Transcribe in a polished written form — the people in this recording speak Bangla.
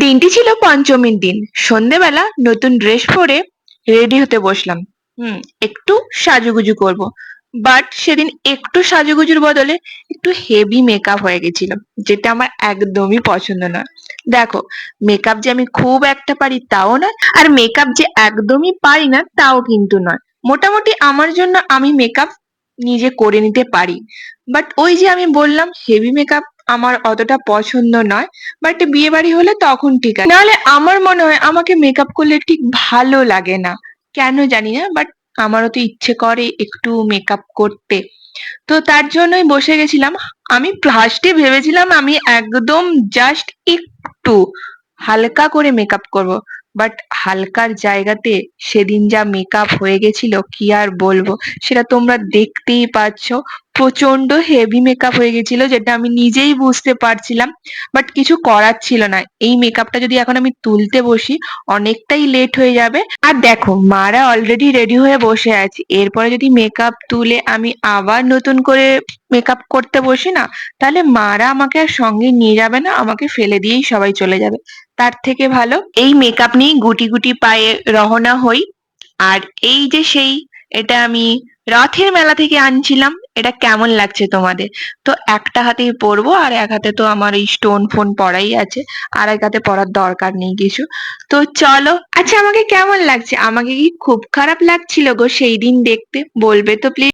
দিনটি ছিল পঞ্চমীর দিন। সন্ধেবেলা নতুন ড্রেস পরে রেডি হতে বসলাম। একটু সাজুগুজু করব। বাট সেদিন একটু সাজুগুজুর বদলে একটু হেভি মেকআপ হয়ে গেছিল, যেটা আমার একদমই পছন্দ নয়। দেখো, মেকআপ যে আমি খুব একটা পারি তাও নয়, আর মেকআপ যে একদমই পারি না তাও কিন্তু নয়। মোটামুটি আমার জন্য আমি মেকআপ নিজে করে নিতে পারি। বাট ওই যে আমি বললাম হেভি মেকআপ আমার অতটা পছন্দ নয়। বাট বিয়ে বাড়ি হলে তখন ঠিক আছে, নাহলে আমার মনে হয় আমাকে মেকআপ করলে ঠিক ভালো লাগে না। কেন জানি না, বাট আমারও তো ইচ্ছে করে একটু মেকআপ করতে। তো তার জন্যই বসে গেছিলাম। আমি ফার্স্টে ভেবেছিলাম আমি একদম জাস্ট একটু হালকা করে মেকআপ করব। বাট হালকার জায়গাতে সেদিন যা মেকআপ হয়ে গেছিল কি আর বলবো, সেটা তোমরা দেখতেই পাচ্ছ। প্রচন্ড হেভি মেকআপ হয়ে গেছিল, যেটা আমি নিজেই বুঝতে পারছিলাম। বাট কিছু করার ছিল না, এই মেকআপটা যদি এখন আমি তুলতে বসি অনেকটাই লেট হয়ে যাবে। আর দেখো, মারা অলরেডি রেডি হয়ে বসে আছে, এরপরে যদি মেকআপ তুলে আমি আবার নতুন করে মেকআপ করতে বসি না, তাহলে মারা আমাকে আর সঙ্গে নিয়ে যাবে না, আমাকে ফেলে দিয়েই সবাই চলে যাবে। তার থেকে ভালো এই মেকআপ নিয়ে গুটি গুটি পায়ে রওনা হই। আর এই যে সেই, এটা আমি রথের মেলা থেকে আনছিলাম। এটা কেমন লাগছে তোমাদের? তো একটা হাতেই পরবো, আর এক হাতে তো আমার এই স্টোন ফোন পরাই আছে, আর এক হাতে পরার দরকার নেই কিছু। তো চলো, আচ্ছা আমাকে কেমন লাগছে? আমাকে কি খুব খারাপ লাগছিল গো সেই দিন দেখতে? বলবে তো প্লিজ।